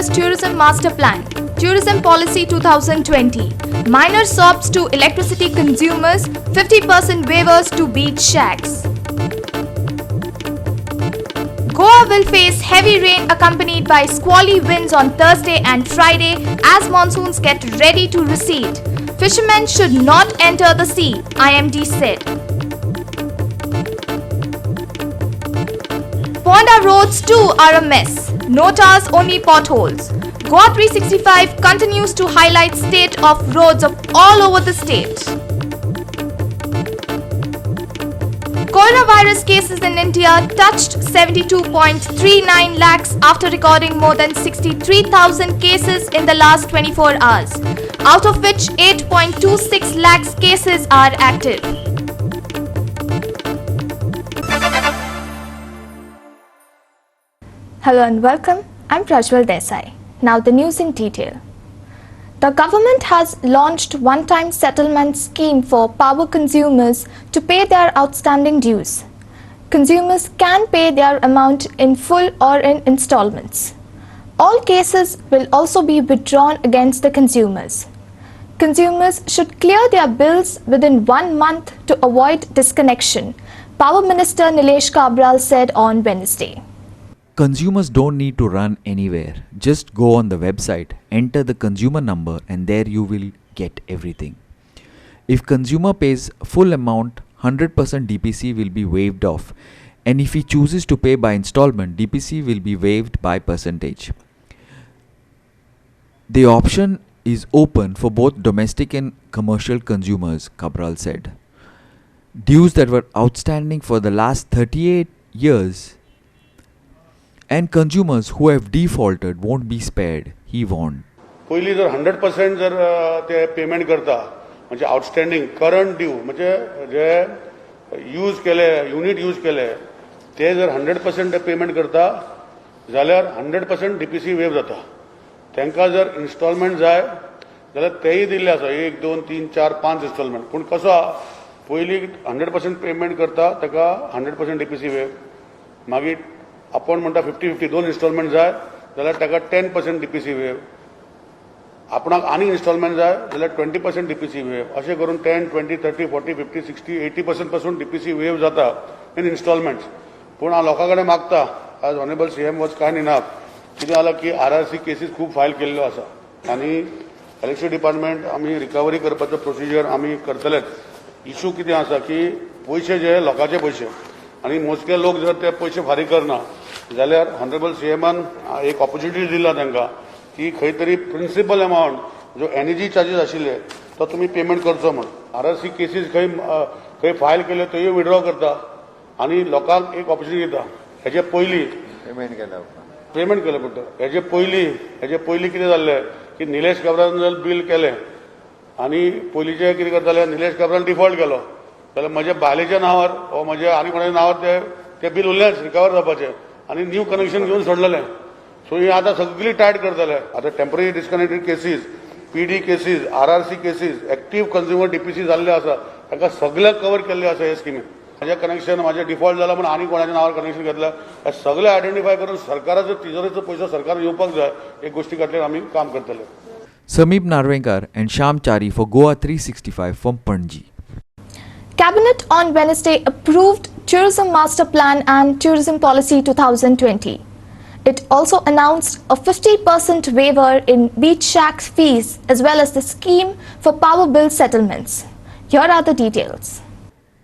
India's Tourism Master Plan, Tourism Policy 2020. Minor sobs to electricity consumers, 50% waivers to beach shacks. Goa will face heavy rain accompanied by squally winds on Thursday and Friday as monsoons get ready to recede. Fishermen should not enter the sea, IMD said. Ponda roads too are a mess. No tars, only potholes. Goa 365 continues to highlight state of roads of all over the state. Coronavirus cases in India touched 72.39 lakhs after recording more than 63,000 cases in the last 24 hours, out of which 8.26 lakhs cases are active. Hello and welcome. I'm Prajwal Desai. Now the news in detail. The government has launched one-time settlement scheme for power consumers to pay their outstanding dues. Consumers can pay their amount in full or in installments. All cases will also be withdrawn against the consumers. Consumers should clear their bills within 1 month to avoid disconnection, Power Minister Nilesh Kabral said on Wednesday. Consumers don't need to run anywhere. Just go on the website, enter the consumer number, and there you will get everything. If consumer pays full amount, 100% DPC will be waived off, and if he chooses to pay by installment, DPC will be waived by percentage. The option is open for both domestic and commercial consumers, Kabral said. Dues that were outstanding for the last 38 years and consumers who have defaulted won't be spared, he warned. पहिली जर 100% जर ते payment करता म्हणजे outstanding current due म्हणजे जे use केले unit use केले ते जर 100% पेमेंट करता जाल्यार 100% डीपीसी वेव जाता. तांकां जर इन्स्टॉलमेंट जाय जाल्यार तेय दिल्ले आसा 1, 2, 3, 4, 5 इन्स्टॉलमेंट. पूण कसो पयली 100% पेमेंट करता ताका 100% डीपीसी वेव, मागीर आपण म्हणटा 50-50 2 इन्स्टॉलमेंट जाय जाल्यार ताका 10% डीपीसी वेव, आपणाक आनी इन्स्टॉलमेंट जाय जाल्यार 20% डीपीसी वेव, अशें करून 10, 20, 30, 40, 50, 60, 80% पासून डीपीसी वेव जाता इन इन्स्टॉलमेंट्स. पूण हांव लोकां कडेन मागता, आज honourable CM was kind enough, कितें जालां की आरआरसी केसीस खूब फायल केल्ल्यो आसा आनी इलेक्शन डिपार्टमेंट आमी रिकवरी करपाचो प्रोसिजर आमी करतलेच. इशू कितें आसा की पयशे जे लोकांचे पयशे आनी मोजके लोक जर ते पयशे फारीक करना जाल्यार ऑनरेबल सीएमान एक ऑपॉर्च्युनिटी दिला तांकां की खंय तरी प्रिन्सिपल अमाउंट जो एनर्जी चार्जीस आशिल्ले तो तुमी पेमेंट करचो म्हण. आरआरसी केसीस खंय फायल केल्यो त्योय विड्रॉ करता आनी लोकांक एक ऑपॉर्च्युनिटी दिता. हेजे पयलीं पेमेंट केलें पडटा. हेजे पयलीं कितें जाल्लें की निलेश काब्राल बील केलें आनी पयलींचे कितें करताले निलेश काब्राल डिफॉल्ट केलो जाल्यार म्हज्या बायलेच्या नांवार वा म्हज्या आनी कोणाच्या नांवार ते बील उरलेंच रिकवर जावपाचें आनी न्यू कनेक्शन घेवन सोडलेलें. सो ही आतां सगळी टायट करतले. आतां temporary disconnected cases, PD cases, RRC cases, active consumer DPC जाल्ले आसा ताका सगळ्याक कवर केल्ले आसा हे स्किमीन. म्हाजें कनेक्शन म्हाजें डिफॉल्ट जाला म्हण आनी कोणाच्या नांवार कनेक्शन घेतलें हे सगळें आयडेंटिफाय करून सरकाराचो तिजोरीचो पयसो सरकार येवपाक जाय हे गोश्टी खातीर आमी काम करतले. Sameep Narvekar and Shyam Chari for Goa 365 from Panji. Cabinet on Wednesday approved Tourism Master Plan and Tourism Policy 2020. It also announced a 50% waiver in beach shack fees as well as the scheme for power bill settlements. Here are the details.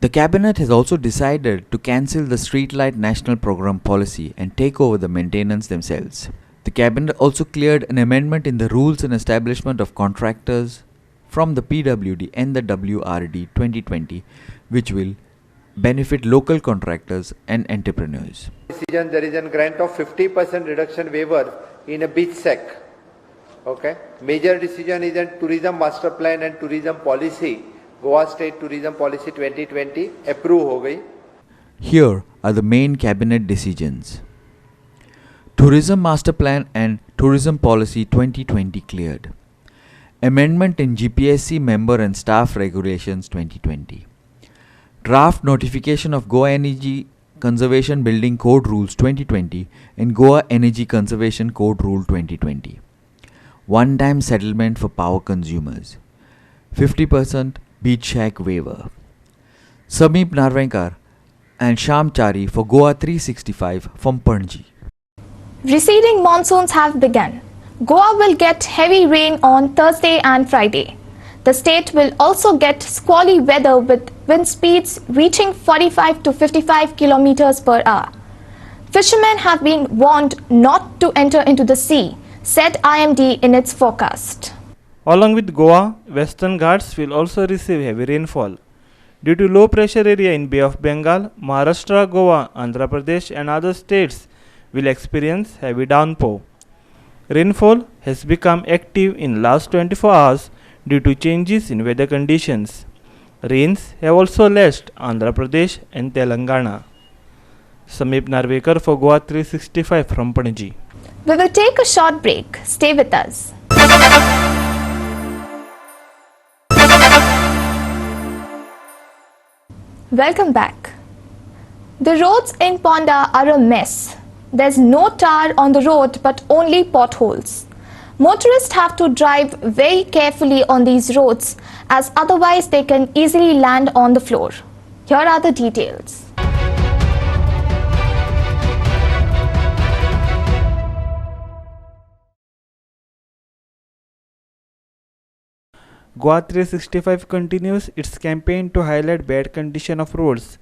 The cabinet has also decided to cancel the Streetlight National Program policy and take over the maintenance themselves. The cabinet also cleared an amendment in the rules and establishment of contractors from the PWD and the WRD 2020, which will benefit local contractors and entrepreneurs. Decision, there is a grant of 50% reduction waiver in a beach sec. Okay. Major decision is a tourism master plan and tourism policy. Goa State Tourism Policy 2020 approved हो गई. Here are the main cabinet decisions. Tourism Master Plan and Tourism Policy 2020 cleared. Amendment in GPSC Member and Staff Regulations 2020. Draft Notification of Goa Energy Conservation Building Code Rules 2020 and Goa Energy Conservation Code Rule 2020. One-time settlement for power consumers. 50% beach shack waiver. Sameep Narvankar and Sham Chari for Goa 365 from Panji. Receding monsoons have begun. Goa will get heavy rain on Thursday and Friday. The state will also get squally weather with wind speeds reaching 45 to 55 kilometers per hour. Fishermen have been warned not to enter into the sea, said IMD in its forecast. Along with Goa, Western Ghats will also receive heavy rainfall. Due to low pressure area in Bay of Bengal, Maharashtra, Goa, Andhra Pradesh and other states will experience heavy downpour. Rainfall has become active in last 24 hours due to changes in weather conditions. Rains have also lashed Andhra Pradesh and Telangana. Sameep Narvankar for Goa 365 from Panji. We will take a short break. Stay with us. Welcome back. The roads in Ponda are a mess. There's no tar on the road but only potholes. Motorists have to drive very carefully on these roads as otherwise they can easily land on the floor. Here are the details. Goa 365 continues its campaign to highlight bad condition of roads.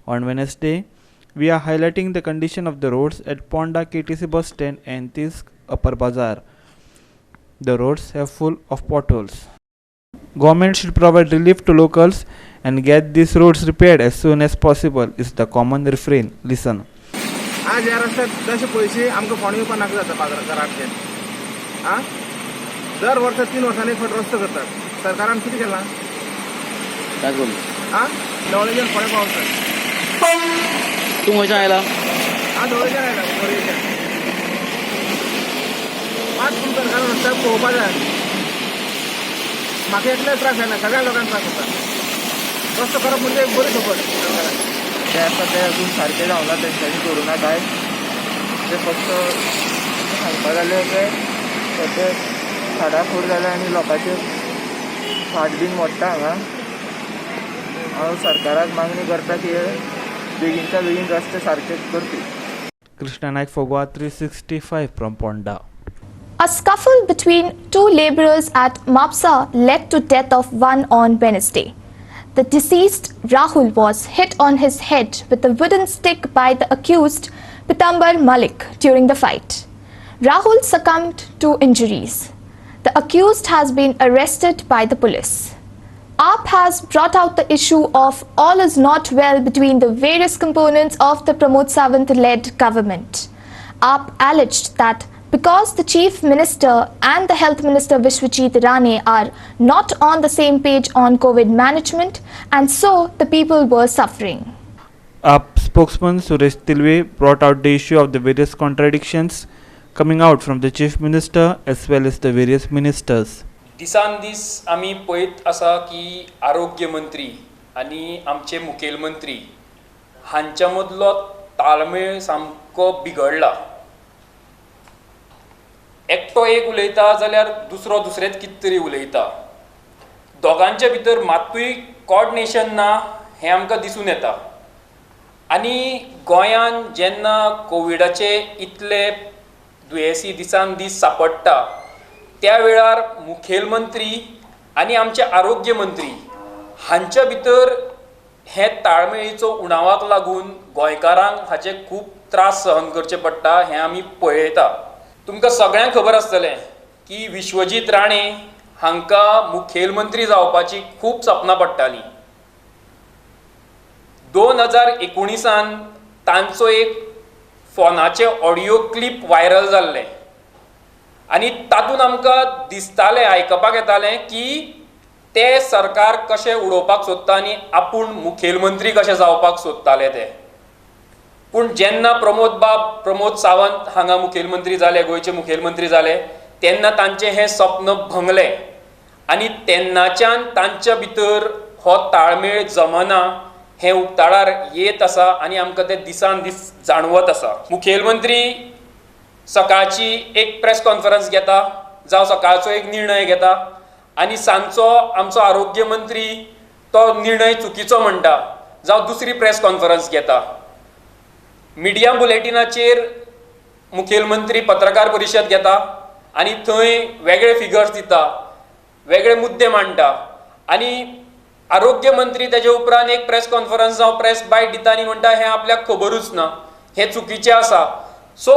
On Wednesday, we are highlighting the condition of the roads at Ponda KTC bus stand and Tisk Upper Bazaar. The roads are full of potholes. Government should provide relief to locals and get these roads repaired as soon as possible is the common refrain. Listen. आज ह्या रस्त्यात जसे पैसे आमकां फोंड येवपाक नाका जाता बाजाराचे दर वर्स 3 वर्सांनी एक फावट रस्तो करतात सरकारान कितें केलां काय करू ढवळेच्यान फोंड्या पावतात तूं खंयच्यान आयला ढवळेच्यान आयला ढवळेच्यान मात पूण सरकारान रस्त्याक पळोवपाक जाय म्हाका एकल्याक त्रास जायना सगळ्या लोकांक त्रास जाता रस्तो करप म्हणजे एक बरी खबर सरकारान ते आसा ते अजून सारके जावना तेंच्यांनी करूना काय ते फक्त सांगपा जाले ते खाडाखोड जाले आनी लोकांचे फाट बीन मोडटा हांगा हांव सरकाराक मागणी करता की बेगीनच्या बेगीन रस्ते सारके करपी. Krishna Naik for Goa 365 from Ponda. A scuffle between two labourers at Mapsa led to death of one on Wednesday. The deceased Rahul was hit on his head with a wooden stick by the accused Pitambar Malik during the fight. Rahul succumbed to injuries. The accused has been arrested by the police. AAP has brought out the issue of all is not well between the various components of the Pramod Sawant-led government. AAP alleged that because the Chief Minister and the Health Minister Vishwajit Rane are not on the same page on COVID management, and so the people were suffering. AAP spokesman Suresh Tilve brought out the issue of the various contradictions coming out from the Chief Minister as well as the various ministers. दिसान दीस आमी पळयत आसा की आरोग्य मंत्री आनी आमचे मुखेलमंत्री हांच्या मदलो ताळमेळ सामको बिगडला. एकटो एक उलयता जाल्यार दुसरो दुसरेच कितें तरी उलयता. दोगांच्या भितर मात्तूय कोऑर्डिनेशन ना हें आमकां दिसून येता. आनी गोंयान जेन्ना कोविडाचे इतले दुयेंसी दिसान दीस सांपडटा त्या वेळार मुखेलमंत्री आनी आमचे आरोग्य मंत्री हांच्या भितर हे ताळमेळीचो उणावाक लागून गोंयकारांक हाचे खूब त्रास सहन करचे पडटा हें आमी पळयता. तुमकां सगळ्यांक खबर आसतलें की विश्वजीत राणे हांकां मुखेलमंत्री जावपाची खूब सपनां पडटालीं. 2019 तांचो एक फोनाचे ऑडियो क्लिप व्हायरल जाल्लें आनी तातूंत आमकां दिसतालें आयकपाक येतालें की ते सरकार कशें उडोवपाक सोदता आनी आपूण मुखेलमंत्री कशें जावपाक सोदताले ते. पूण जेन्ना प्रमोद सावंत हांगा मुखेलमंत्री जाले गोंयचे मुखेलमंत्री जाले तेन्ना तांचें हें स्वप्न भंगलें आनी तेन्नाच्यान तांच्या भितर हो ताळमेळ जमना हे उक्ताडार येत आसा आनी आमकां ते दिसान दीस जाणवत आसा. मुखेलमंत्री सकाळची एक प्रेस कॉन्फरन्स घेता जावं सकाळचो एक निर्णय घेता आनी सांजचो आमचो आरोग्य मंत्री तो निर्णय चुकीचो म्हणटा जावं दुसरी प्रेस कॉन्फरन्स घेता. मिडिया बुलेटिनाचेर मुखेलमंत्री पत्रकार परिशद घेता आनी थंय वेगळे फिगर्स दिता, वेगळे मुद्दे मांडटा आनी आरोग्य मंत्री तेजे उपरांत एक प्रेस कॉन्फरन्स जावं प्रेस बायट दिता आनी म्हणटा हें आपल्याक खबरूच ना, हें चुकीचें आसा. सो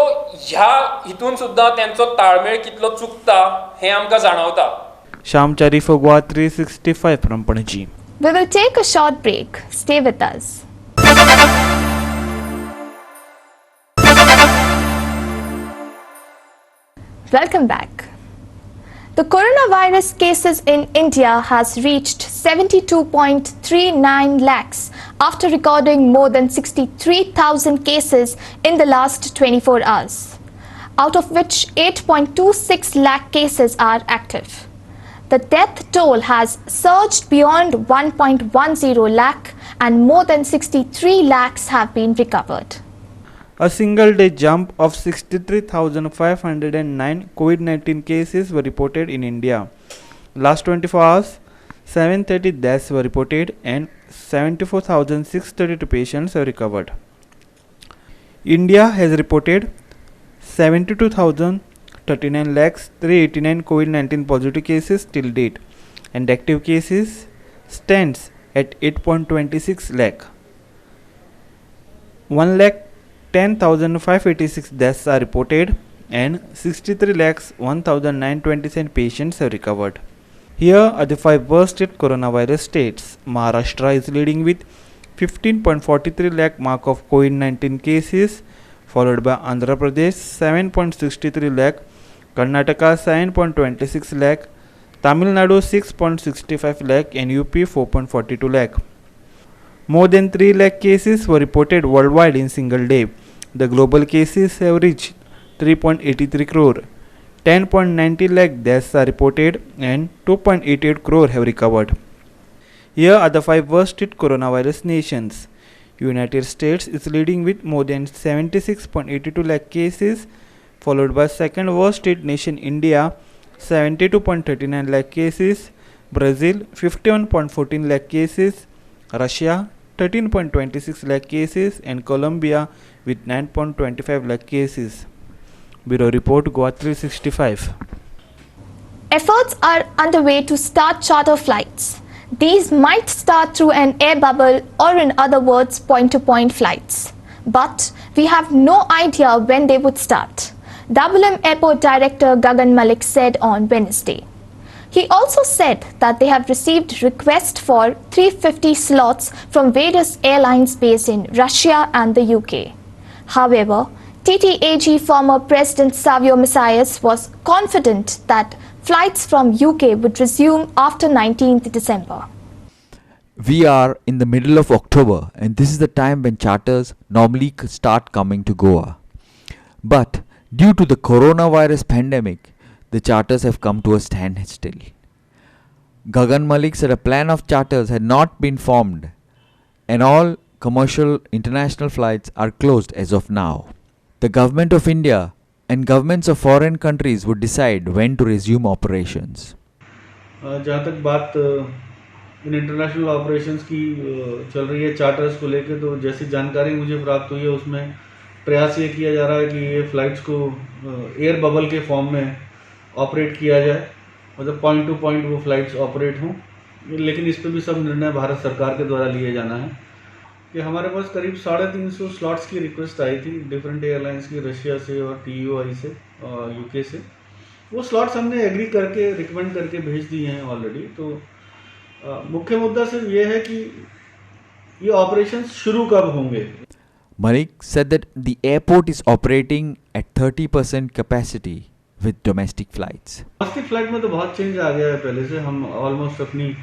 ह्या हितून सुद्दां तेंचो ताळमेळ कितलो चुकता हें आमकां जाणवता. Sham Chari for Goa 365 from Panaji. We will take a short break. Stay with us. Welcome back. The coronavirus cases in India has reached 72.39 lakhs after recording more than 63,000 cases in the last 24 hours, out of which 8.26 lakh cases are active. The death toll has surged beyond 1.10 lakh and more than 63 lakhs have been recovered. A single day jump of 63,509 COVID-19 cases were reported in India. Last 24 hours, 730 deaths were reported and 74,632 patients were recovered. India has reported 72,039 lakhs 389 COVID-19 positive cases till date, and active cases stands at 8.26 lakh. 1,10,586 deaths are reported and 63,01,927 patients have recovered. Here are the 5 worst hit coronavirus states. Maharashtra is leading with 15.43 lakh mark of COVID-19 cases, followed by Andhra Pradesh 7.63 lakh, Karnataka 7.26 lakh, Tamil Nadu 6.65 lakh and UP 4.42 lakh. More than 3 lakh cases were reported worldwide in single day. The global cases have reached 3.83 crore. 10.90 lakh deaths are reported and 2.88 crore have recovered. Here are the 5 worst hit coronavirus nations. United States is leading with more than 76.82 lakh cases, followed by second worst hit nation India 72.39 lakh cases, Brazil 51.14 lakh cases, Russia 13.26 lakh cases and Colombia with 9.25 lakh cases. Bureau Report, Goa 365. Efforts are underway to start charter flights. These might start through an air bubble or, in other words, point-to-point flights. But we have no idea when they would start, WM Airport Director Gagan Malik said on Wednesday. He also said that they have received requests for 350 slots from various airlines based in Russia and the UK. However, TTAG former President Savio Messias was confident that flights from UK would resume after 19th December. We are in the middle of October and this is the time when charters normally start coming to Goa. But due to the coronavirus pandemic, the charters have come to a standstill. Gagan Malik said a plan of charters had not been formed and all commercial international flights are closed as of now. The government of India and governments of foreign countries would decide when to resume operations. जहाँ तक बात in international operations की चल रही है charters को लेकर, तो जैसी जानकारी मुझे प्राप्त हुई है उसमें प्रयास ये किया जा रहा है कि ये फ़्लाइट्स को एयर बबल के फॉर्म में ऑपरेट किया जाए, मतलब पॉइंट टू पॉइंट वो फ़्लाइट्स ऑपरेट हों. लेकिन इस पर भी सब निर्णय भारत सरकार के द्वारा लिए जाना है. कि हमारे पास करीब 350 स्लॉट्स की रिक्वेस्ट आई थी डिफरेंट एयरलाइंस की, रशिया से और TUI से और UK से. वो स्लॉट्स हमने एग्री करके रिकमेंड करके भेज दिए हैं ऑलरेडी. तो मुख्य मुद्दा सिर्फ ये है कि ये ऑपरेशंस शुरू कब होंगे. Malik said that the airport is operating at 30% capacity with domestic flights. Domestic flight में तो बहुत चेंज आ गया है. पहले से हम ऑलमोस्ट अपनी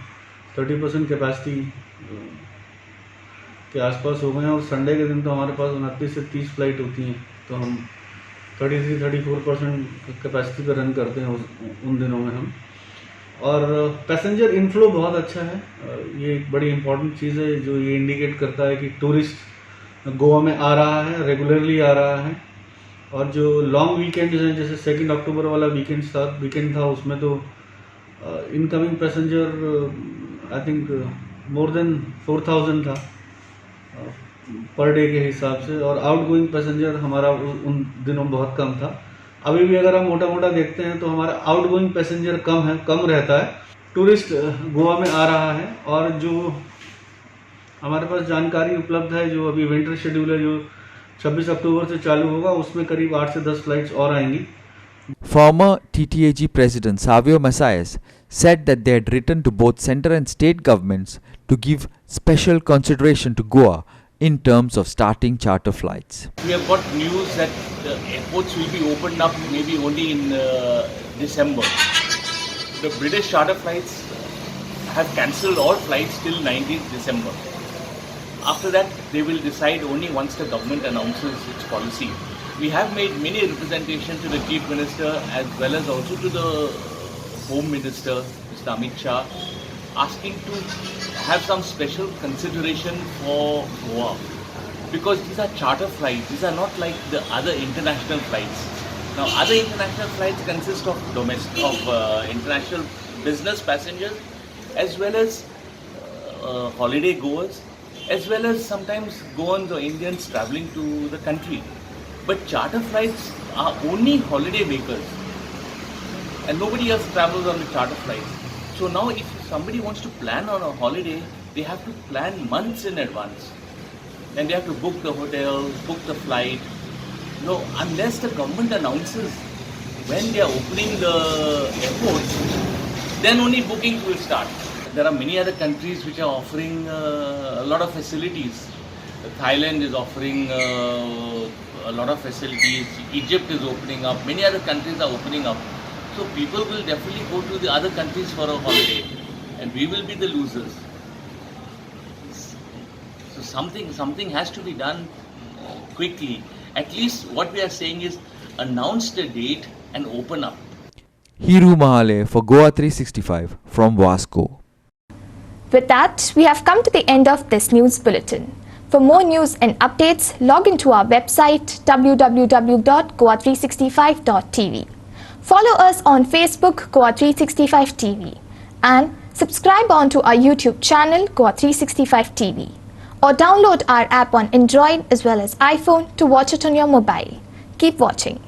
30% कैपेसिटी के आसपास हो गए हैं और संडे के दिन तो हमारे पास 29 से 30 फ्लाइट होती हैं. तो हम 33-34% कैपेसिटी पर रन करते हैं उन दिनों में हम. और पैसेंजर इनफ्लो बहुत अच्छा है। ये एक बड़ी इम्पोर्टेंट चीज़ है जो ये इंडिकेट करता है कि टूरिस्ट गोवा में आ रहा है, रेगुलरली आ रहा है। और जो लॉन्ग वीकेंड्स हैं, जैसे 2 अक्टूबर वाला वीकेंड था उसमें तो incoming passenger I think more than 4000 था पर डे के हिसाब से, और आउटगोइंग पैसेंजर हमारा उन दिनों बहुत कम था। अभी भी अगर हम मोटा मोटा देखते हैं तो हमारा आउटगोइंग पैसेंजर कम रहता है। टूरिस्ट गोवा में आ रहा है, और जो हमारे पास जानकारी उपलब्ध है, जो अभी विंटर शेड्यूल है जो 26 अक्टूबर से चालू होगा, उसमें करीब 8 से 10 फ्लाइट्स और आएंगी। Former TTAG President Savio Messias said that they had written to both centre and state governments to give special consideration to Goa in terms of starting charter flights. We have got news that the airports will be opened up maybe only in December. The British charter flights have cancelled all flights till 19th December. After that, they will decide only once the government announces its policy. We have made many representations to the Chief Minister as well as also to the Home Minister, Mr. Amit Shah, asking to have some special consideration for Goa, because these are charter flights. These are not like the other international flights. Now, other international flights consist of international business passengers as well as holiday goers, as well as sometimes Goans or Indians traveling to the country. But charter flights are only holiday makers, and nobody else travels on the charter flights. So now if somebody wants to plan on a holiday, they have to plan months in advance. And they have to book the hotel, book the flight. No, unless the government announces when they are opening the airports, then only bookings will start. There are many other countries which are offering a lot of facilities. Thailand is offering a lot of facilities. Egypt is opening up. Many other countries are opening up. So people will definitely go to the other countries for a holiday, and we will be the losers. So something has to be done quickly. At least what we are saying is announce the date and open up. Hiru Mahale for Goa 365 from Vasco. With that, we have come to the end of this news bulletin. For more news and updates, log into our website www.goa365.tv. Follow us on Facebook Goa365 TV and subscribe on to our YouTube channel Goa365 TV, or download our app on Android as well as iPhone to watch it on your mobile. Keep watching.